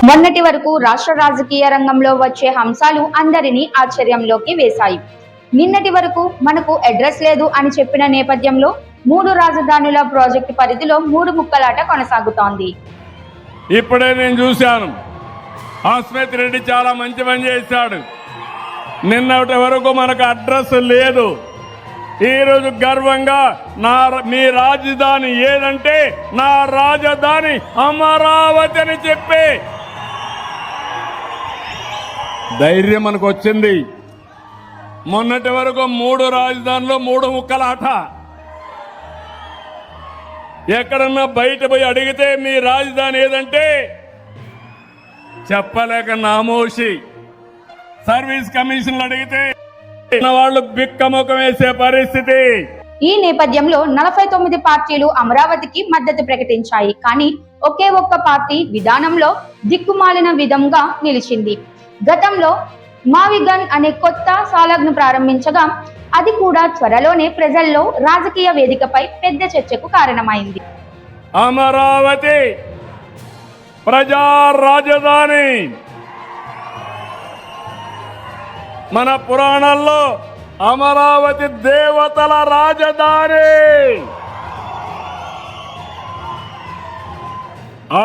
మొన్నటి వరకు రాష్ట్ర రాజకీయ రంగంలో వచ్చే అంశాలు అందరినీ ఆశ్చర్యంలోకి వేశాయి. నిన్నటి వరకు మనకు అడ్రస్ లేదు అని చెప్పిన నేపథ్యంలో 3 రాజధానుల ప్రాజెక్టు పరిధిలో 3 ముక్కలాట కొనసాగుతోంది. ఇప్పుడే నేను చూశాను, ఆస్మిత్ రెడ్డి చాలా మంచి పని చేశాడు. నిన్నటి వరకు మనకు అడ్రస్ లేదు. ఈరోజు గర్వంగా మీ రాజధాని ఏదంటే నా రాజధాని అమరావతి అని చెప్పి ధైర్యం మనకు వచ్చింది. మొన్నటి వరకు 3 రాజధానులు 3 ముక్కలాట. ఎక్కడన్నా బయట పోయి అడిగితే మీ రాజధాని ఏదంటే చెప్పలేక నామోషి. సర్వీస్ కమిషన్లు అడిగితే వాళ్ళు బిక్కముఖం వేసే పరిస్థితి. ఈ నేపథ్యంలో 49 పార్టీలు అమరావతికి మద్దతు ప్రకటించాయి. కానీ ఒకే ఒక్క పార్టీ విధానంలో దిక్కుమాలిన విధంగా నిలిచింది. గతంలో మావిగన్ అనే కొత్త సాలగ్ను ప్రారంభించగా అది కూడా త్వరలోనే ప్రజల్లో రాజకీయ వేదికపై పెద్ద చర్చకు కారణమైంది. అమరావతి ప్రజా రాజధాని. మన పురాణాల్లో అమరావతి దేవతల రాజధాని.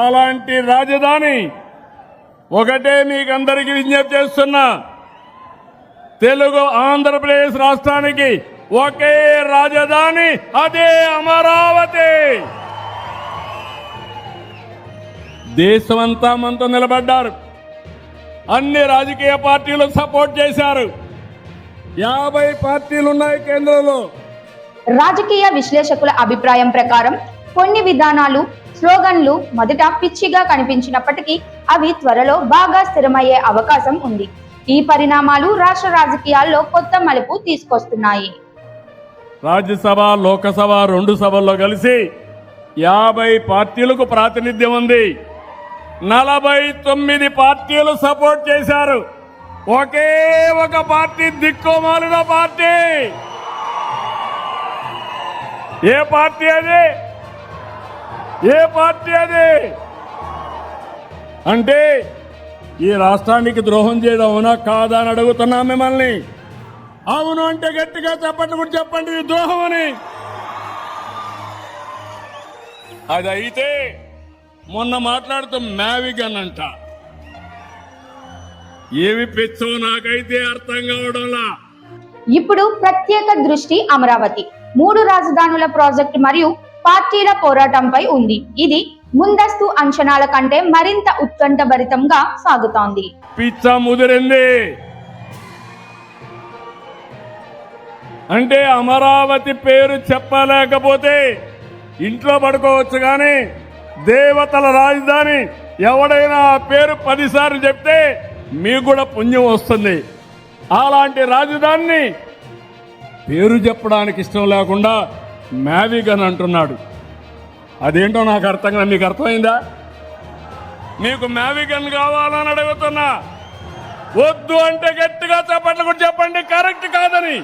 అలాంటి రాజధాని ఒకటే మీకు అందరికీ విజ్ఞప్తి చేస్తున్నా, తెలుగు ఆంధ్రప్రదేశ్ రాష్ట్రానికి ఒకే రాజధాని, అదే అమరావతి. దేశమంతా మనతో నిలబడ్డారు. అన్ని రాజకీయ పార్టీలు సపోర్ట్ చేశారు. 50 పార్టీలు ఉన్నాయి కేంద్రంలో. రాజకీయ విశ్లేషకుల అభిప్రాయం ప్రకారం కొన్ని విధానాలు, స్లోగన్లు మొదట పిచ్చిగా కనిపించినప్పటికీ అవి త్వరలో బాగా స్థిరమయ్యే అవకాశం ఉంది. ఈ పరిణామాలు రాష్ట్ర రాజకీయాల్లో కొత్త మలుపు తీసుకొస్తున్నాయి. రాజ్యసభ, లోకసభ 2 సభల్లో కలిసి 50 పార్టీలకు ప్రాతినిధ్యం ఉంది. 49 పార్టీలు సపోర్ట్ చేశారు. ఒకే ఒక పార్టీ దిక్కుమాలిన పార్టీ. ఏ పార్టీ అది? ఏ పార్టీ అది? అంటే ఈ రాష్ట్రానికి ద్రోహం చేయడం అవునా కాదా అని అడుగుతున్నా మిమ్మల్ని. అవును అంటే గట్టిగా చెప్పండి, కూడా చెప్పండి ఇది ద్రోహం అని. అది అయితే మొన్న మాట్లాడుతూ మ్యావిగన్ అంట. ఏమి పిచ్చో నాకైతే అర్థం కావడంలా. ఇప్పుడు ప్రత్యేక దృష్టి అమరావతి, 3 రాజధానుల ప్రాజెక్టు మరియు పార్టీల పోరాటంపై ఉంది. ఇది ముందస్తు అంచనాల కంటే మరింత ఉత్కంఠభరితంగా సాగుతోంది. పిచ్చ ముదిరింది అంటే అమరావతి పేరు చెప్పలేకపోతే ఇంట్లో పడుకోవచ్చు, కానీ దేవతల రాజధాని ఎవడైనా ఆ పేరు 10 సార్లు చెప్తే మీకు కూడా పుణ్యం వస్తుంది. అలాంటి రాజధానిని పేరు చెప్పడానికి ఇష్టం లేకుండా మ్యావిగన్ అంటున్నాడు. అదేంటో నాకు అర్థం కాదు. మీకు అర్థమైందా? మీకు మ్యావిగన్ కావాలని అడుగుతున్నా. వద్దు అంటే గట్టిగా చెప్పండి, కూడా చెప్పండి కరెక్ట్ కాదని.